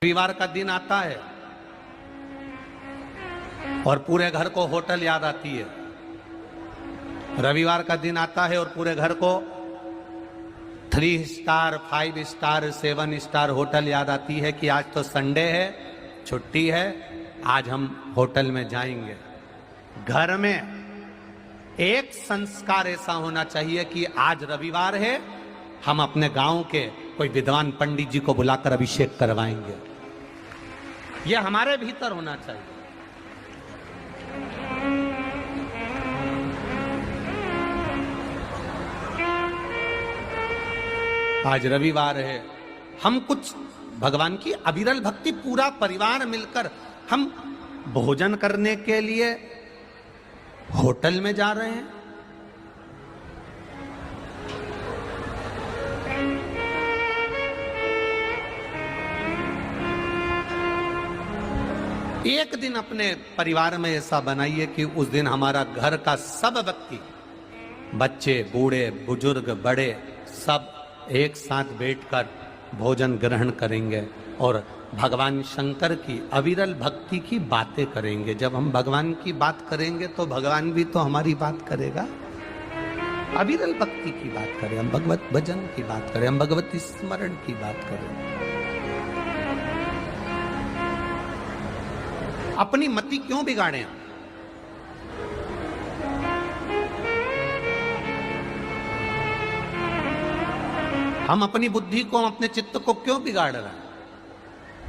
रविवार का दिन आता है और पूरे घर को होटल याद आती है। रविवार का दिन आता है और पूरे घर को 3 स्टार 5 स्टार 7 स्टार होटल याद आती है कि आज तो संडे है, छुट्टी है, आज हम होटल में जाएंगे। घर में एक संस्कार ऐसा होना चाहिए कि आज रविवार है, हम अपने गांव के कोई विद्वान पंडित जी को बुलाकर अभिषेक करवाएंगे। यह हमारे भीतर होना चाहिए। आज रविवार है, हम कुछ भगवान की अविरल भक्ति पूरा परिवार मिलकर हम भोजन करने के लिए होटल में जा रहे हैं। एक दिन अपने परिवार में ऐसा बनाइए कि उस दिन हमारा घर का सब व्यक्ति, बच्चे, बूढ़े, बुजुर्ग, बड़े, सब एक साथ बैठकर भोजन ग्रहण करेंगे और भगवान शंकर की अविरल भक्ति की बातें करेंगे। जब हम भगवान की बात करेंगे तो भगवान भी तो हमारी बात करेगा। अविरल भक्ति की बात करें, हम भगवत भजन की बात करें, हम भगवती स्मरण की बात करें। अपनी मति क्यों बिगाड़ें? हम अपनी बुद्धि को, अपने चित्त को क्यों बिगाड़ रहे हैं?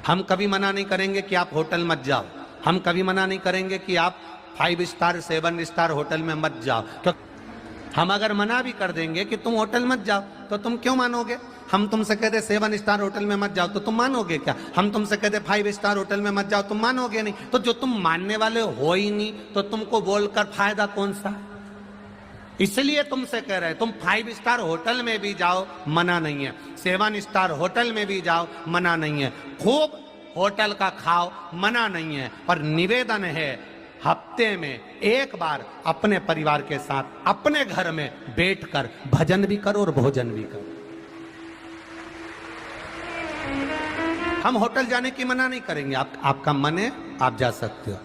हम कभी मना नहीं करेंगे कि आप होटल मत जाओ, हम कभी मना नहीं करेंगे कि आप 5 स्टार 7 स्टार होटल में मत जाओ। तो हम अगर मना भी कर देंगे कि तुम होटल मत जाओ तो तुम क्यों मानोगे? हम तुमसे कहते 7 स्टार होटल में मत जाओ तो तुम मानोगे क्या? हम तुमसे कहते 5 स्टार होटल में मत जाओ, तुम मानोगे नहीं। तो जो तुम मानने वाले हो ही नहीं तो तुमको बोलकर फायदा कौन सा? इसलिए तुमसे कह रहे हैं, तुम 5 स्टार होटल में भी जाओ, मना नहीं है, 7 स्टार होटल में भी जाओ, मना नहीं है, खूब होटल का खाओ, मना नहीं है। पर निवेदन है, हफ्ते में एक बार अपने परिवार के साथ अपने घर में बैठकर भजन भी करो और भोजन भी करो। हम होटल जाने की मना नहीं करेंगे। आपका मन है, आप जा सकते हो,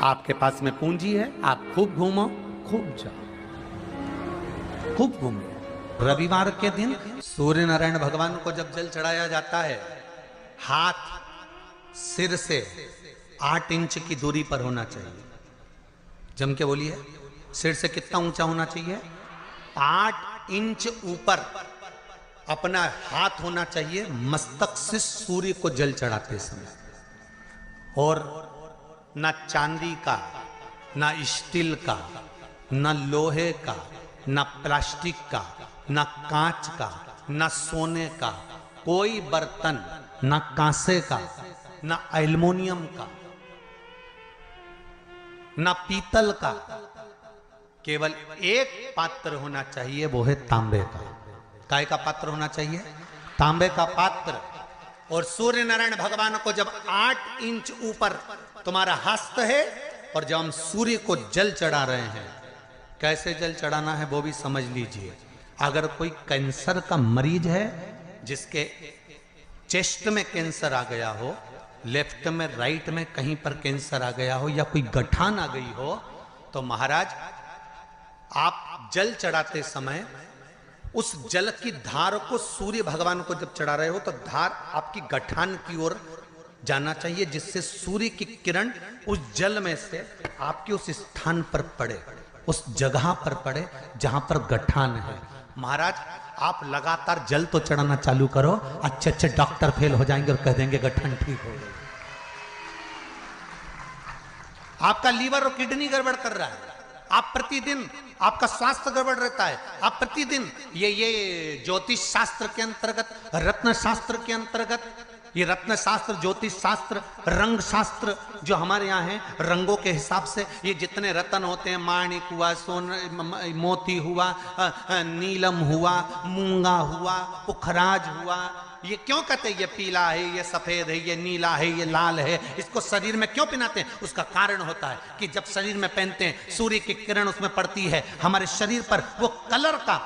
आपके पास में पूंजी है, आप खूब घूमो, खूब जाओ, खूब घूमो। रविवार के दिन सूर्य नारायण भगवान को जब जल चढ़ाया जाता है, हाथ सिर से 8 इंच की दूरी पर होना चाहिए। जम के बोलिए, सिर से कितना ऊंचा होना चाहिए? 8 इंच ऊपर अपना हाथ होना चाहिए मस्तक से सूर्य को जल चढ़ाते समय। और ना चांदी का, ना स्टील का, ना लोहे का, ना प्लास्टिक का, ना कांच का, ना सोने का कोई बर्तन, ना कांसे का, ना एल्युमिनियम का, ना पीतल का, केवल एक पात्र होना चाहिए, वो है तांबे का। काय का पात्र होना चाहिए? तांबे का पात्र। और सूर्य नारायण भगवान को जब 8 इंच ऊपर तुम्हारा हस्त है और जब हम सूर्य को जल चढ़ा रहे हैं, कैसे जल चढ़ाना है वो भी समझ लीजिए। अगर कोई कैंसर का मरीज है, जिसके चेस्ट में कैंसर आ गया हो, लेफ्ट में, राइट में कहीं पर कैंसर आ गया हो, या कोई गठान आ गई हो, तो महाराज आप जल चढ़ाते समय उस जल की धार को सूर्य भगवान को जब चढ़ा रहे हो तो धार आपकी गठान की ओर जाना चाहिए, जिससे सूर्य की किरण उस जल में से आपके उस स्थान पर पड़े, उस जगह पर पड़े जहां पर गठान है। महाराज आप लगातार जल तो चढ़ाना चालू करो, अच्छे अच्छे डॉक्टर फेल हो जाएंगे और कह देंगे गठन ठीक हो गई। आपका लीवर और किडनी गड़बड़ कर रहा है, आप प्रतिदिन, आपका स्वास्थ्य गड़बड़ रहता है, आप प्रतिदिन ये ज्योतिष शास्त्र के अंतर्गत, रत्न शास्त्र के अंतर्गत, ये रत्न शास्त्र, ज्योतिष शास्त्र, रंग शास्त्र जो हमारे यहाँ है, रंगों के हिसाब से ये जितने रत्न होते हैं, माणिक हुआ, सोन, मोती हुआ, नीलम हुआ, मूंगा हुआ, पुखराज हुआ, ये क्यों कहते हैं ये पीला है, ये सफेद है, ये नीला है, ये लाल है, इसको शरीर में क्यों पहनाते हैं? उसका कारण होता है कि जब शरीर में पहनते हैं सूर्य की किरण उसमें पड़ती है, हमारे शरीर पर वो कलर का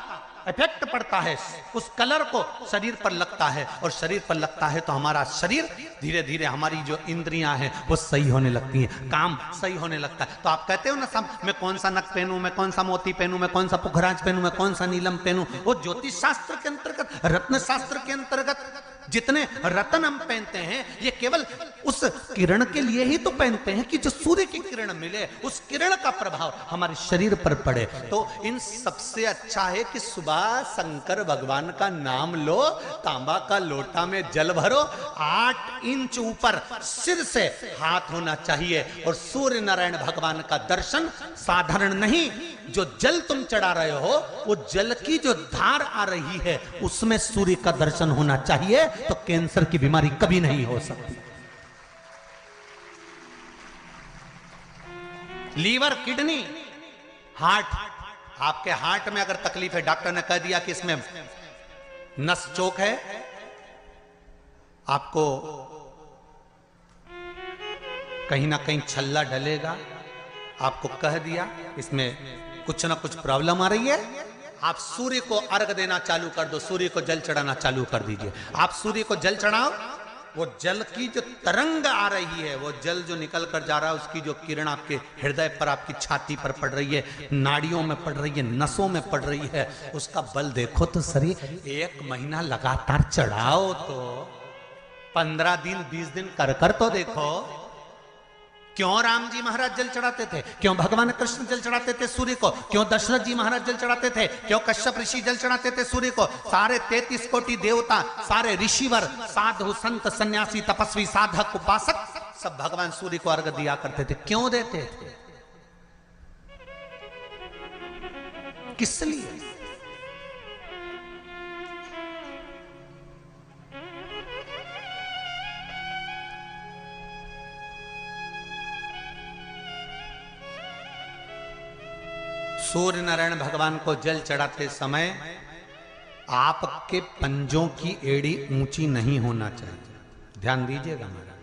इफेक्ट पड़ता है, उस कलर को शरीर पर लगता है, और शरीर पर लगता है तो हमारा शरीर धीरे धीरे, हमारी जो इंद्रियां हैं वो सही होने लगती हैं, काम सही होने लगता है। तो आप कहते हो ना सब, मैं कौन सा नक पहनूं, मैं कौन सा मोती पहनूं, मैं कौन सा पुखराज पहनूं, मैं कौन सा नीलम पहनूं, वो ज्योतिष शास्त्र के अंतर्गत, रत्न शास्त्र के अंतर्गत जितने रत्न हम पहनते हैं ये केवल उस किरण के लिए ही तो पहनते हैं कि जो सूर्य की किरण मिले, उस किरण का प्रभाव हमारे शरीर पर पड़े। तो इन सबसे अच्छा है कि सुबह शंकर भगवान का नाम लो, तांबा का लोटा में जल भरो, 8 इंच ऊपर सिर से हाथ होना चाहिए, और सूर्य नारायण भगवान का दर्शन साधारण नहीं, जो जल तुम चढ़ा रहे हो वो जल की जो धार आ रही है उसमें सूर्य का दर्शन होना चाहिए, तो कैंसर की बीमारी कभी नहीं हो सकती। लीवर, किडनी, हार्ट, आपके हार्ट में अगर तकलीफ है, डॉक्टर ने कह दिया कि इसमें नस चोक है, आपको कहीं ना कहीं छल्ला डलेगा, आपको कह दिया इसमें कुछ ना कुछ प्रॉब्लम आ रही है, आप सूर्य को अर्घ देना चालू कर दो, सूर्य को जल चढ़ाना चालू कर दीजिए। आप सूर्य को जल चढ़ाओ, वो जल की जो तरंग आ रही है, वो जल जो निकल कर जा रहा है, उसकी जो किरण आपके हृदय पर, आपकी छाती पर पड़ रही है, नाड़ियों में पड़ रही है, नसों में पड़ रही है, उसका बल देखो तो सही। 1 महीना लगातार चढ़ाओ, तो 15 दिन 20 दिन कर तो देखो। क्यों राम जी महाराज जल चढ़ाते थे, क्यों भगवान कृष्ण जल चढ़ाते थे सूर्य को, क्यों दशरथ जी महाराज जल चढ़ाते थे, क्यों कश्यप ऋषि जल चढ़ाते थे सूर्य को, सारे 33 कोटि देवता, सारे ऋषिवर, साधु संत सन्यासी तपस्वी साधक उपासक सब भगवान सूर्य को अर्घ दिया करते थे। क्यों देते थे, किस लिए? सूर्य नारायण भगवान को जल चढ़ाते समय आपके पंजों की एड़ी ऊंची नहीं होना चाहिए, ध्यान दीजिएगा महाराज।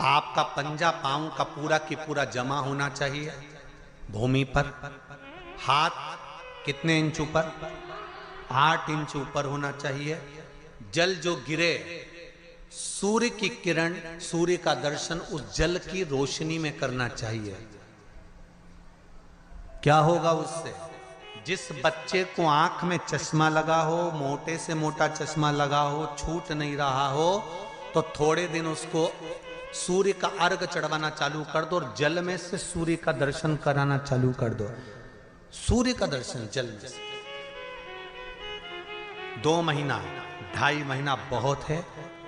आपका पंजा पांव का पूरा की पूरा जमा होना चाहिए भूमि पर। हाथ कितने इंच ऊपर, 8 इंच ऊपर होना चाहिए। जल जो गिरे, सूर्य की किरण, सूर्य का दर्शन उस जल की रोशनी में करना चाहिए। क्या होगा उससे? जिस बच्चे को आंख में चश्मा लगा हो, मोटे से मोटा चश्मा लगा हो, छूट नहीं रहा हो, तो थोड़े दिन उसको सूर्य का अर्घ चढ़वाना चालू कर दो और जल में से सूर्य का दर्शन कराना चालू कर दो। सूर्य का दर्शन जल में से 2 महीना 2.5 महीना बहुत है,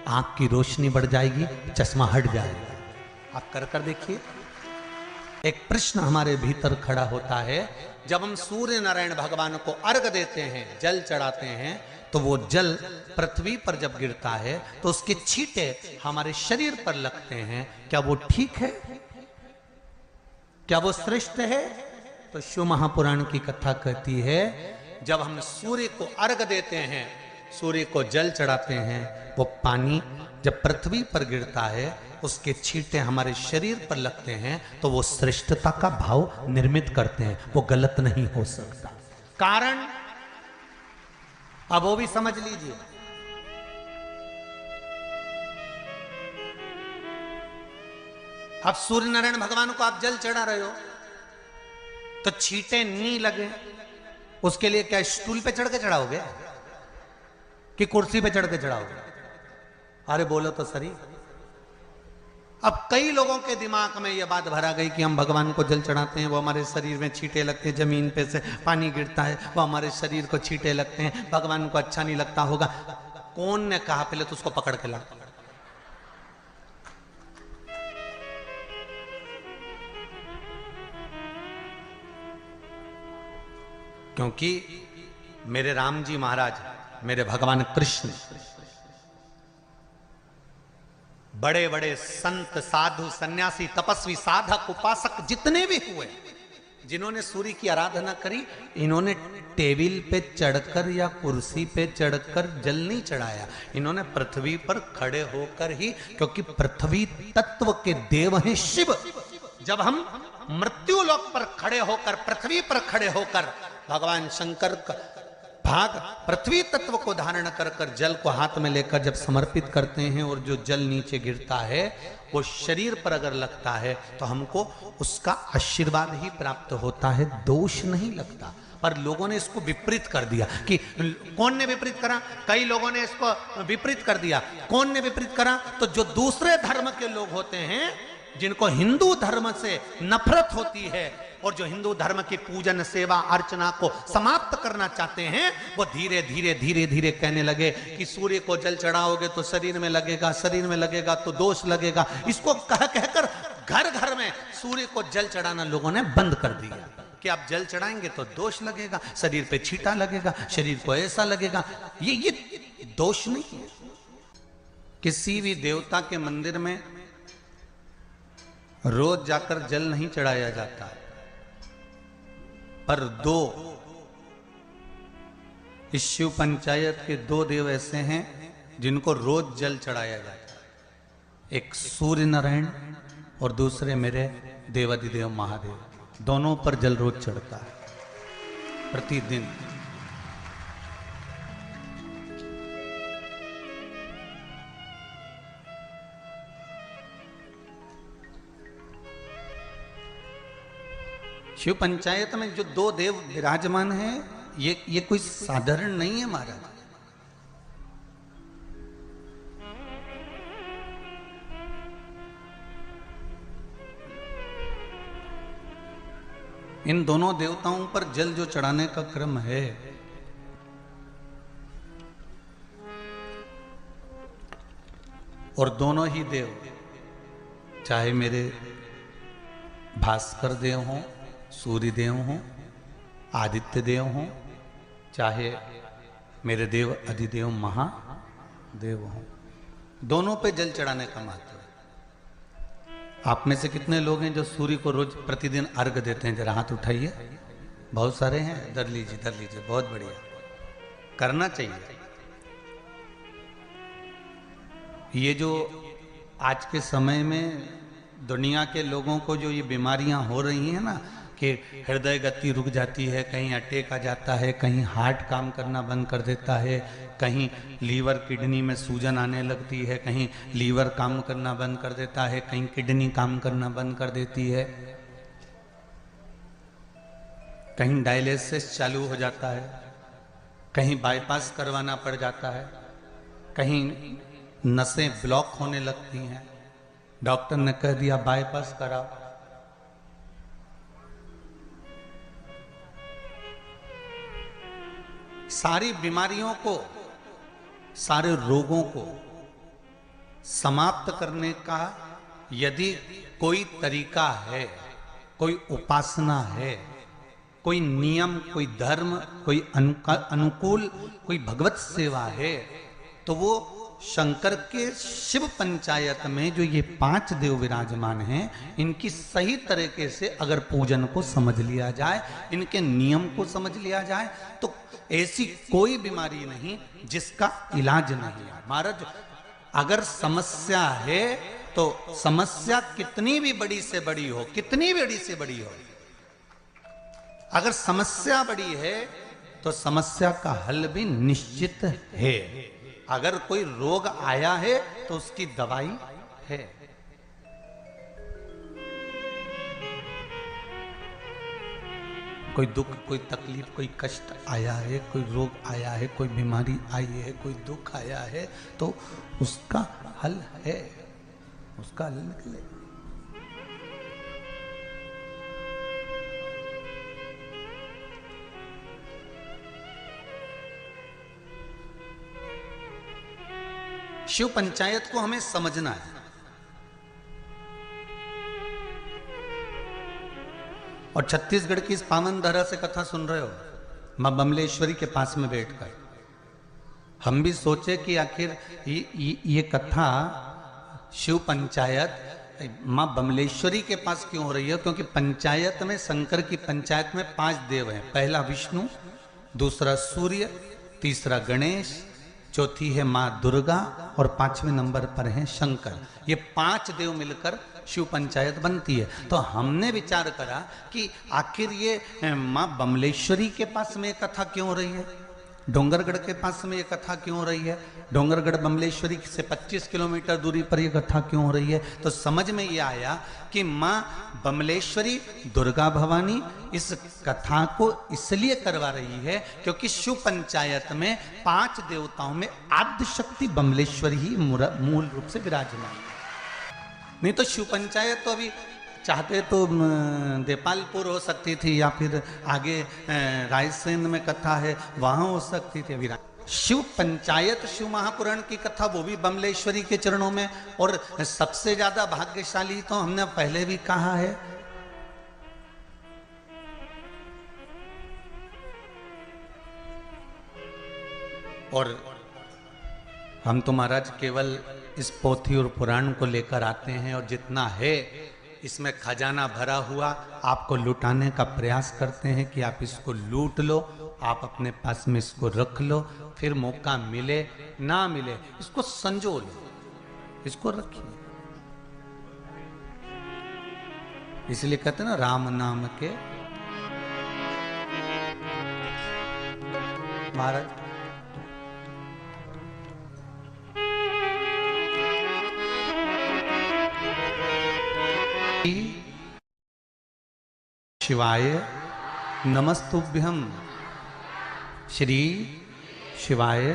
आंख की रोशनी बढ़ जाएगी, चश्मा हट जाएगा। आप कर कर देखिए। एक प्रश्न हमारे भीतर खड़ा होता है, जब हम सूर्य नारायण भगवान को अर्घ देते हैं, जल चढ़ाते हैं, तो वो जल पृथ्वी पर जब गिरता है तो उसके छींटे हमारे शरीर पर लगते हैं। क्या वो ठीक है? क्या वो श्रेष्ठ है? तो शिव महापुराण की कथा कहती है, जब हम सूर्य को अर्घ देते हैं, सूर्य को जल चढ़ाते हैं, वो पानी जब पृथ्वी पर गिरता है, उसके छींटे हमारे शरीर पर लगते हैं, तो वो श्रेष्ठता का भाव निर्मित करते हैं, वो गलत नहीं हो सकता। कारण अब वो भी समझ लीजिए। अब सूर्य नारायण भगवान को आप जल चढ़ा रहे हो, तो छींटे नहीं लगे, उसके लिए क्या स्टूल पे चढ़ के चढ़ाओगे कि कुर्सी पे चढ़ के चढ़ाओगे? अरे बोलो तो सही। अब कई लोगों के दिमाग में यह बात भरा गई कि हम भगवान को जल चढ़ाते हैं, वो हमारे शरीर में छींटे लगते हैं, जमीन पे से पानी गिरता है, वो हमारे शरीर को छींटे लगते हैं, भगवान को अच्छा नहीं लगता होगा। कौन ने कहा? पहले तो उसको पकड़ के ला। क्योंकि मेरे राम जी महाराज, मेरे भगवान कृष्ण, बड़े बड़े संत, साधु, सन्यासी, तपस्वी, साधक, उपासक जितने भी हुए, जिन्होंने सूर्य की आराधना करी, इन्होंने टेबल पे चढ़कर या कुर्सी पे चढ़कर जल नहीं चढ़ाया, इन्होंने पृथ्वी पर खड़े होकर ही, क्योंकि पृथ्वी तत्व के देव हैं शिव। जब हम मृत्यु लोक पर खड़े होकर, पृथ्वी पर खड़े होकर भगवान शंकर का भाग पृथ्वी तत्व को धारण कर कर जल को हाथ में लेकर जब समर्पित करते हैं और जो जल नीचे गिरता है वो शरीर पर अगर लगता है तो हमको उसका आशीर्वाद ही प्राप्त होता है, दोष नहीं लगता। पर लोगों ने इसको विपरीत कर दिया कि कौन ने विपरीत करा? कई लोगों ने इसको विपरीत कर दिया। कौन ने विपरीत करा? तो जो दूसरे धर्म के लोग होते हैं, जिनको हिंदू धर्म से नफरत होती है और जो हिंदू धर्म की पूजन सेवा अर्चना को समाप्त करना चाहते हैं, वो धीरे धीरे धीरे धीरे कहने लगे कि सूर्य को जल चढ़ाओगे तो शरीर में लगेगा, शरीर में लगेगा तो दोष लगेगा। इसको कह कहकर घर घर में सूर्य को जल चढ़ाना लोगों ने बंद कर दिया कि आप जल चढ़ाएंगे तो दोष लगेगा, शरीर पे छींटा लगेगा, शरीर को ऐसा लगेगा। ये दोष नहीं है। किसी भी देवता के मंदिर में रोज जाकर जल नहीं चढ़ाया जाता, पर दो इस शिव पंचायत के दो देव ऐसे हैं जिनको रोज जल चढ़ाया जाता है। एक सूर्य नारायण और दूसरे मेरे देवाधिदेव महादेव। दोनों पर जल रोज चढ़ता है प्रतिदिन। शिव पंचायत में जो दो देव विराजमान हैं, ये कोई साधारण नहीं है महाराज। इन दोनों देवताओं पर जल जो चढ़ाने का क्रम है, और दोनों ही देव, चाहे मेरे भास्कर देव हों, सूर्य देव हों, आदित्य देव हों, चाहे मेरे देव अधिदेव महादेव हों, दोनों पे जल चढ़ाने का महत्व है। आप में से कितने लोग हैं जो सूर्य को रोज प्रतिदिन अर्घ देते हैं? जरा हाथ उठाइए। बहुत सारे हैं। धर लीजिए, बहुत बढ़िया, करना चाहिए। ये जो आज के समय में दुनिया के लोगों को जो ये बीमारियां हो रही हैं ना, कि हृदय गति रुक जाती है, कहीं अटैक आ जाता है, कहीं हार्ट काम करना बंद कर देता है, कहीं लीवर किडनी में सूजन आने लगती है, कहीं लीवर काम करना बंद कर देता है, कहीं किडनी काम करना बंद कर देती है, कहीं डायलिसिस चालू हो जाता है, कहीं बाईपास करवाना पड़ जाता है, कहीं नसें ब्लॉक होने लगती हैं, डॉक्टर ने कह दिया बाईपास कराओ। सारी बीमारियों को, सारे रोगों को समाप्त करने का यदि कोई तरीका है, कोई उपासना है, कोई नियम, कोई धर्म, कोई अनुकूल, कोई भगवत सेवा है, तो वो शंकर के शिव पंचायत में जो ये 5 देव विराजमान हैं, इनकी सही तरीके से अगर पूजन को समझ लिया जाए, इनके नियम को समझ लिया जाए, तो ऐसी कोई बीमारी नहीं जिसका इलाज नहीं है। महाराज, अगर समस्या है तो समस्या कितनी भी बड़ी से बड़ी हो, कितनी बड़ी से बड़ी हो, अगर समस्या बड़ी है तो समस्या का हल भी निश्चित है। अगर कोई रोग आया है तो उसकी दवाई है। कोई दुख, कोई तकलीफ, कोई कष्ट आया है, कोई रोग आया है, कोई बीमारी आई है, कोई दुख आया है, तो उसका हल है, उसका हल निकले। शिव पंचायत को हमें समझना है। और छत्तीसगढ़ की इस पावन धरा से कथा सुन रहे हो, मां बमलेश्वरी के पास में बैठकर। हम भी सोचे कि आखिर ये कथा शिव पंचायत मां बमलेश्वरी के पास क्यों हो रही है? क्योंकि पंचायत में, शंकर की पंचायत में 5 देव हैं। पहला विष्णु, दूसरा सूर्य, तीसरा गणेश, चौथी है माँ दुर्गा और 5वें नंबर पर है शंकर। ये 5 देव मिलकर शिव पंचायत बनती है। तो हमने विचार करा कि आखिर ये माँ बमलेश्वरी के पास में कथा क्यों हो रही है, डोंगरगढ़ के पास में ये कथा क्यों हो रही है, डोंगरगढ़ बमलेश्वरी से 25 किलोमीटर दूरी पर ये कथा क्यों हो रही है। तो समझ में ये आया कि माँ बमलेश्वरी दुर्गा भवानी इस कथा को इसलिए करवा रही है क्योंकि शिव पंचायत में 5 देवताओं में आद्य शक्ति बमलेश्वरी ही मूल रूप से विराजमान है। नहीं तो शिव पंचायत तो अभी चाहते तो देपालपुर हो सकती थी या फिर आगे रायसेन में कथा है वहां हो सकती थी। अभी शिव पंचायत शिव महापुराण की कथा वो भी बमलेश्वरी के चरणों में। और सबसे ज्यादा भाग्यशाली तो हमने पहले भी कहा है, और हम तो महाराज केवल इस पोथी और पुराण को लेकर आते हैं और जितना है इसमें खजाना भरा हुआ आपको लुटाने का प्रयास करते हैं कि आप इसको लूट लो, आप अपने पास में इसको रख लो, फिर मौका मिले ना मिले इसको संजो लो, इसको रखिए। इसलिए कहते हैं ना राम नाम के महाराज शिवाय नमस्तुभ्यं, श्री शिवाय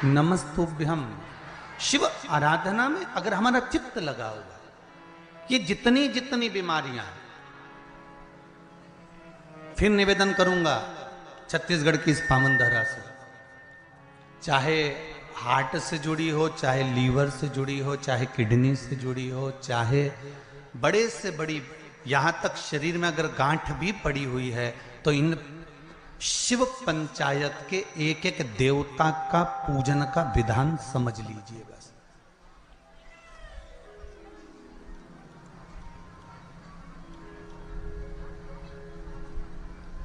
नमस्तुभ्यं। शिव आराधना में अगर हमारा चित्त लगा हुआ, ये जितनी जितनी बीमारियां हैं, फिर निवेदन करूंगा छत्तीसगढ़ की इस पावन धरा से, चाहे हार्ट से जुड़ी हो, चाहे लीवर से जुड़ी हो, चाहे किडनी से जुड़ी हो, चाहे बड़े से बड़ी यहां तक शरीर में अगर गांठ भी पड़ी हुई है, तो इन शिव पंचायत के एक एक देवता का पूजन का विधान समझ लीजिए बस।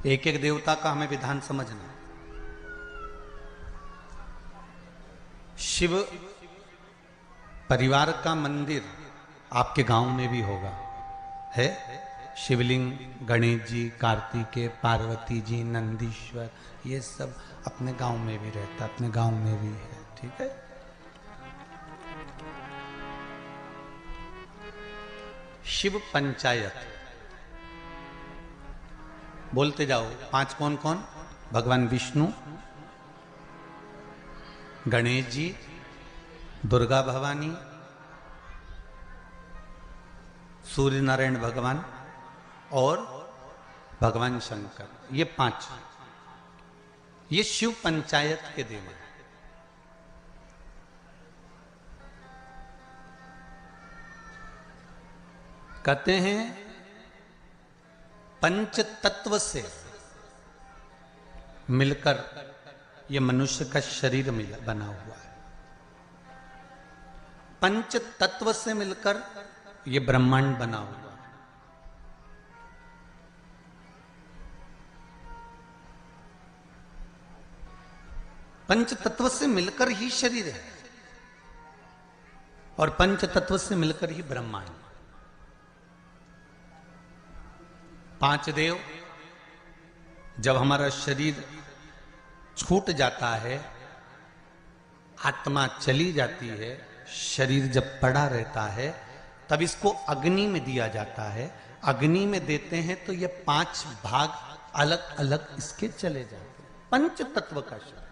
एक एक देवता का हमें विधान समझना। शिव परिवार का मंदिर आपके गांव में भी होगा, है शिवलिंग, गणेश जी, कार्तिकेय, पार्वती जी, नंदीश्वर, ये सब अपने गांव में भी रहता, अपने गांव में भी है, ठीक है। शिव पंचायत बोलते जाओ। 5 कौन कौन? भगवान विष्णु, गणेश जी, दुर्गा भवानी, सूर्य नारायण भगवान और भगवान शंकर, ये 5 ये शिव पंचायत के देव हैं। कहते हैं पंच तत्व से मिलकर ये मनुष्य का शरीर बना हुआ है। पंच तत्व से मिलकर ये ब्रह्मांड बना हुआ है। पंच तत्व से मिलकर ही शरीर है और पंच तत्व से मिलकर ही ब्रह्मांड। 5 देव, जब हमारा शरीर छूट जाता है, आत्मा चली जाती है, शरीर जब पड़ा रहता है, तब इसको अग्नि में दिया जाता है। अग्नि में देते हैं तो ये 5 भाग अलग अलग इसके चले जाते हैं। पंच तत्व का शरीर।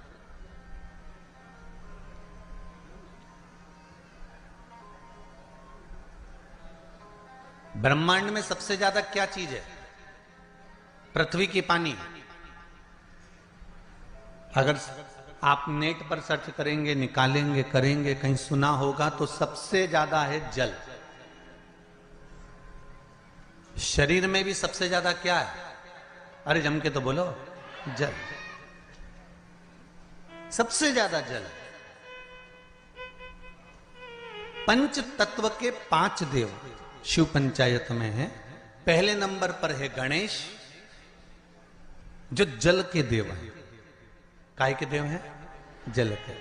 ब्रह्मांड में सबसे ज्यादा क्या चीज है? पृथ्वी की पानी। अगर आप नेट पर सर्च करेंगे, निकालेंगे, करेंगे, कहीं सुना होगा तो सबसे ज्यादा है जल। शरीर में भी सबसे ज्यादा क्या है? अरे जम के तो बोलो, जल। सबसे ज्यादा जल। पंच तत्व के 5 देव शिव पंचायत में है। पहले नंबर पर है गणेश, जो जल के देव हैं। काय के देव हैं? जल के।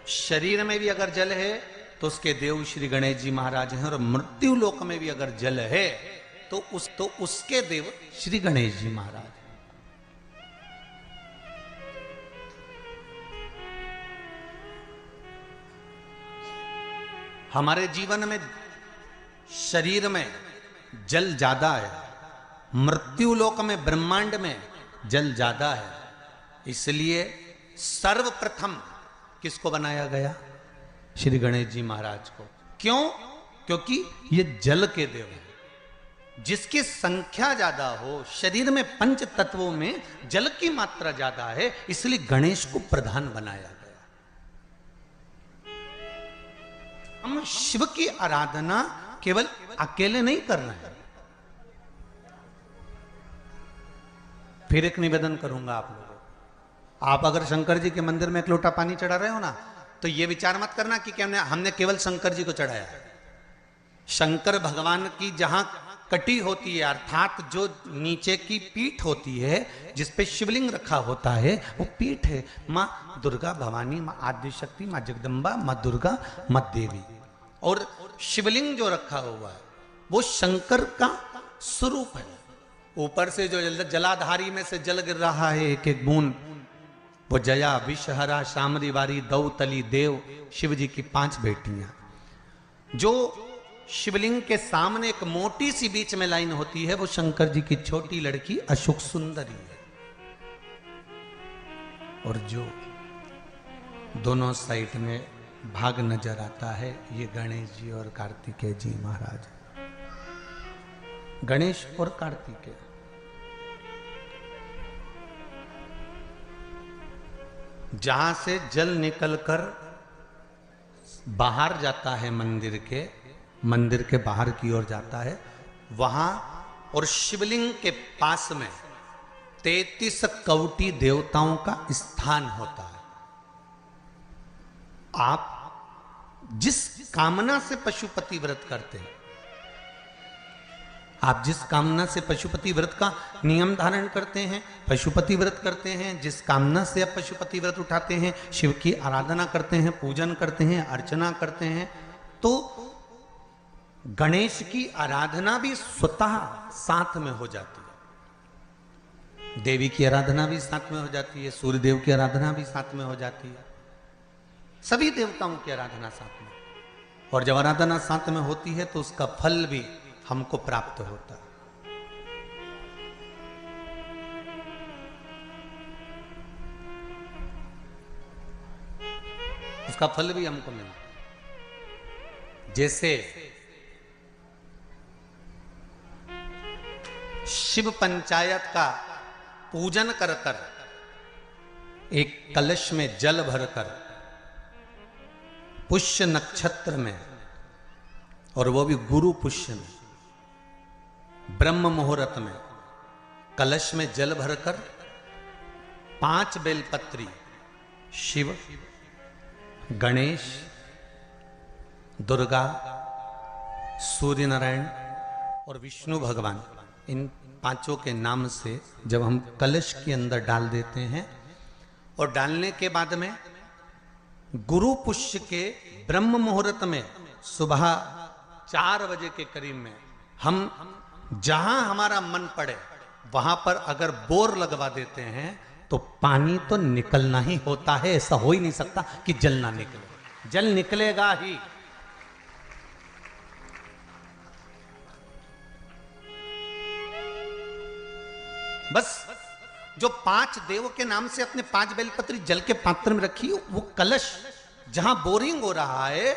शरीर में भी अगर जल है तो उसके देव श्री गणेश जी महाराज हैं, और मृत्यु लोक में भी अगर जल है तो उसके देव श्री गणेश जी महाराज। हमारे जीवन में शरीर में जल ज्यादा है, मृत्यु लोक में ब्रह्मांड में जल ज्यादा है, इसलिए सर्वप्रथम किसको बनाया गया? श्री गणेश जी महाराज को। क्यों? क्योंकि ये जल के देव हैं। जिसकी संख्या ज्यादा हो, शरीर में पंच तत्वों में जल की मात्रा ज्यादा है, इसलिए गणेश को प्रधान बनाया गया। हम शिव की आराधना केवल अकेले नहीं कर रहे हैं। फिर एक निवेदन करूंगा आप लोगों को, आप अगर शंकर जी के मंदिर में एक लोटा पानी चढ़ा रहे हो ना, तो ये विचार मत करना कि क्या हमने केवल शंकर जी को चढ़ाया है। शंकर भगवान की जहां कटी होती है, अर्थात जो नीचे की पीठ होती है जिस पे शिवलिंग रखा होता है, वो पीठ है माँ दुर्गा भवानी, माँ आदिशक्ति, माँ जगदम्बा, माँ दुर्गा, माँ देवी। और शिवलिंग जो रखा हुआ है वो शंकर का स्वरूप है। ऊपर से जो जलाधारी में से जल गिर रहा है एक एक बूंद, वो जया, विषहरा, शामरी वारी, दौतली, देव, शिव जी की 5 बेटियां। जो शिवलिंग के सामने एक मोटी सी बीच में लाइन होती है, वो शंकर जी की छोटी लड़की अशोक सुंदरी है। और जो दोनों साइड में भाग नजर आता है, ये गणेश जी और कार्तिकेय जी महाराज। गणेश और कार्तिकेय जहां से जल निकलकर बाहर जाता है मंदिर के बाहर की ओर जाता है, वहां और शिवलिंग के पास में 33 कवटी देवताओं का स्थान होता है। आप जिस कामना से पशुपति व्रत करते हैं, आप जिस कामना से पशुपति व्रत का नियम धारण करते हैं, पशुपति व्रत करते हैं, जिस कामना से आप पशुपति व्रत उठाते हैं, शिव की आराधना करते हैं, पूजन करते हैं, अर्चना करते हैं, तो गणेश की आराधना भी स्वतः साथ में हो जाती है। देवी की आराधना भी साथ में हो जाती है, सूर्य देव की आराधना भी साथ में हो जाती है, सभी देवताओं की आराधना साथ में। और जब आराधना साथ में होती है तो उसका फल भी हमको प्राप्त होता है। उसका फल भी हमको मिलता है। जैसे शिव पंचायत का पूजन कर कर एक कलश में जल भरकर पुष्य नक्षत्र में, और वो भी गुरु पुष्य में, ब्रह्म मुहूर्त में कलश में जल भरकर 5 बेलपत्री शिव, गणेश, दुर्गा, सूर्य नारायण और विष्णु भगवान, इन 5 के नाम से जब हम कलश के अंदर डाल देते हैं, और डालने के बाद में गुरु पुष्य के ब्रह्म मुहूर्त में सुबह 4 बजे के करीब में हम जहां हमारा मन पड़े वहां पर अगर बोर लगवा देते हैं तो पानी तो निकलना ही होता है। ऐसा हो ही नहीं सकता कि जल ना निकले, जल निकलेगा ही। बस जो 5 देव के नाम से अपने 5 बेलपत्री जल के पात्र में रखी, वो कलश जहां बोरिंग हो रहा है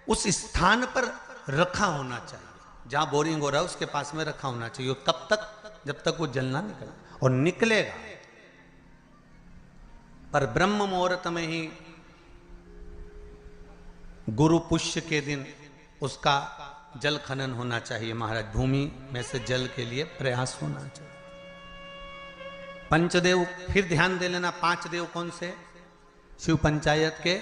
उस स्थान पर रखा होना चाहिए। जहां बोरिंग हो रहा है उसके पास में रखा होना चाहिए। कब तक? जब तक वो जल ना निकले, और निकलेगा। पर ब्रह्म मुहूर्त में ही गुरु पुष्य के दिन उसका जल खनन होना चाहिए महाराज। भूमि में से जल के लिए प्रयास होना चाहिए। पंचदेव फिर ध्यान दे लेना। 5 देव कौन से? शिव पंचायत के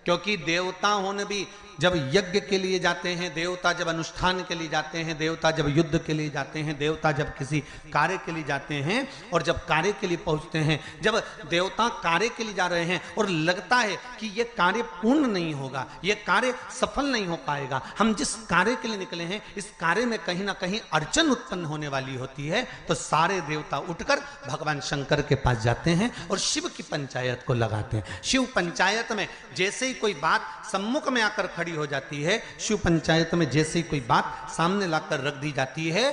क्योंकि देवता होने भी जब यज्ञ के लिए जाते हैं, देवता जब अनुष्ठान के लिए जाते हैं, देवता जब युद्ध के लिए जाते हैं, देवता जब किसी कार्य के लिए जाते हैं और जब कार्य के लिए पहुंचते हैं, जब देवता कार्य के लिए जा रहे हैं और लगता है कि यह कार्य पूर्ण नहीं होगा, यह कार्य सफल नहीं हो पाएगा, हम जिस कार्य के लिए निकले हैं इस कार्य में कहीं ना कहीं अड़चन उत्पन्न होने वाली होती है, तो सारे देवता उठकर भगवान शंकर के पास जाते हैं और शिव की पंचायत को लगाते हैं। शिव पंचायत में जैसे ही कोई बात सम्मुख में आकर खड़ी हो जाती है, शिव पंचायत में जैसे ही कोई बात सामने लाकर रख दी जाती है,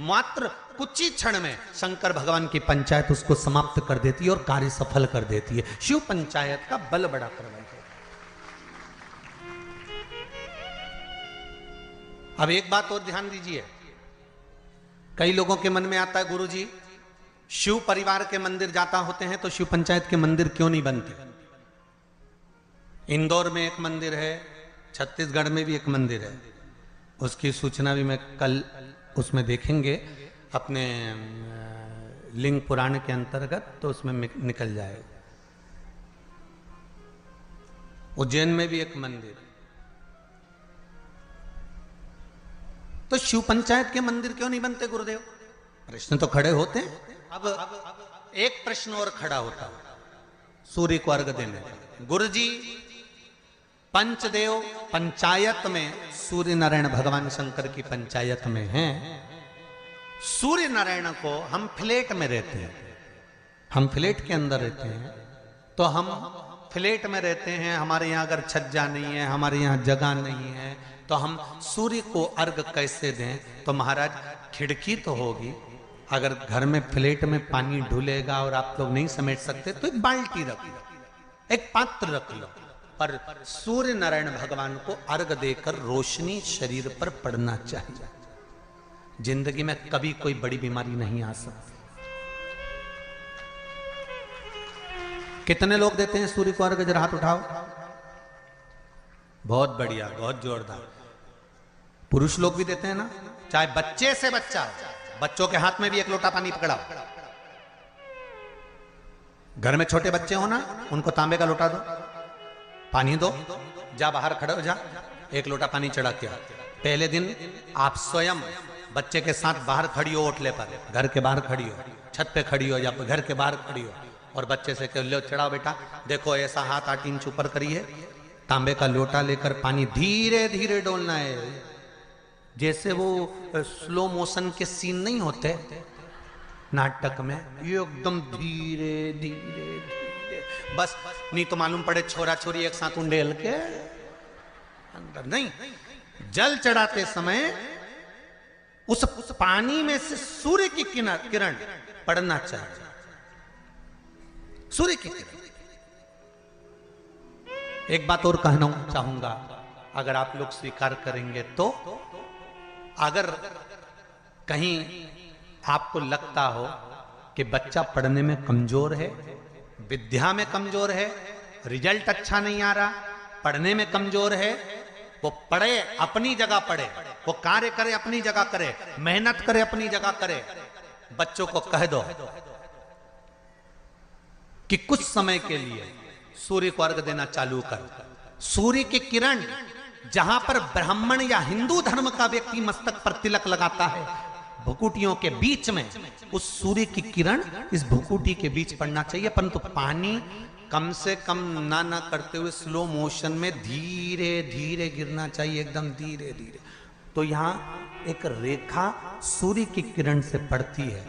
मात्र कुछ ही क्षण में शंकर भगवान की पंचायत उसको समाप्त कर देती है और कार्य सफल कर देती है। शिव पंचायत का बल बड़ा प्रबल है। अब एक बात और ध्यान दीजिए, कई लोगों के मन में आता है गुरुजी शिव परिवार के मंदिर जाता होते हैं तो शिव पंचायत के मंदिर क्यों नहीं बनते? इंदौर में एक मंदिर है, छत्तीसगढ़ में भी एक मंदिर है, उसकी सूचना भी मैं कल उसमें देखेंगे अपने लिंग पुराण के अंतर्गत, तो उसमें निकल जाएगा। उज्जैन में भी एक मंदिर, तो शिव पंचायत के मंदिर क्यों नहीं बनते गुरुदेव? प्रश्न तो खड़े होते हैं। अब एक प्रश्न और खड़ा होता है सूर्य को अर्घ देने का। गुरुजी पंचदेव पंचायत में सूर्य नारायण भगवान शंकर की पंचायत में हैं, सूर्य नारायण को हम फ्लैट में रहते हैं, हम फ्लैट के अंदर रहते हैं, तो हम फ्लैट में रहते हैं, हमारे यहाँ अगर छज्जा नहीं है, हमारे यहाँ जगह नहीं है, तो हम सूर्य को अर्घ कैसे दें? तो महाराज खिड़की तो होगी, अगर घर में फ्लैट में पानी ढुलेगा और आप लोग नहीं समेट सकते तो एक बाल्टी रख लो, एक पात्र रख लो, पर सूर्य नारायण भगवान को अर्घ देकर रोशनी शरीर पर पड़ना चाहिए। जिंदगी में कभी कोई बड़ी बीमारी नहीं आ सकती। कितने लोग देते हैं सूर्य को अर्घ? जरा हाथ उठाओ। बहुत बढ़िया, बहुत जोरदार। पुरुष लोग भी देते हैं ना, चाहे बच्चे से बच्चा, बच्चों के हाथ में भी एक लोटा पानी पकड़ाओ। घर में छोटे बच्चे हो ना, उनको तांबे का लोटा दो, पानी दो, जा बाहर खड़े हो जा, एक लोटा पानी चढ़ा के आ। पहले दिन आप स्वयं बच्चे के साथ बाहर खड़ी हो, ओटले पर, घर के बाहर खड़ी हो, छत पे खड़ी हो या घर के बाहर खड़ी हो, और बच्चे से कह लो चढ़ाओ बेटा, देखो ऐसा हाथ 8 इंच ऊपर करिए, तांबे का लोटा लेकर पानी धीरे धीरे डोलना है, जैसे वो स्लो मोशन के सीन नहीं होते नाटक में, ये एकदम धीरे धीरे धीरे, बस नहीं तो मालूम पड़े छोरा छोरी एक साथ उंडेल के अंदर नहीं। जल चढ़ाते समय उस पानी में से सूर्य की किरण पड़ना चाहिए, सूर्य की किरण। एक बात और कहना चाहूंगा, अगर आप लोग स्वीकार करेंगे तो, अगर कहीं आपको लगता हो कि बच्चा पढ़ने में कमजोर है, विद्या में कमजोर है, रिजल्ट अच्छा नहीं आ रहा, पढ़ने में कमजोर है, वो पढ़े अपनी जगह पढ़े, वो कार्य करे अपनी जगह करे, मेहनत करे अपनी जगह करे। बच्चों को कह दो कि कुछ समय के लिए सूर्य को अर्घ देना चालू कर। सूर्य की किरण जहां पर ब्राह्मण या हिंदू धर्म का व्यक्ति मस्तक पर तिलक लगाता है, भुकुटियों के बीच में उस सूर्य की किरण इस भुकुटी के बीच पड़ना चाहिए, परंतु पानी कम से कम ना करते हुए स्लो मोशन में धीरे धीरे गिरना चाहिए, एकदम धीरे धीरे। तो यहां एक रेखा सूर्य की किरण से पड़ती है,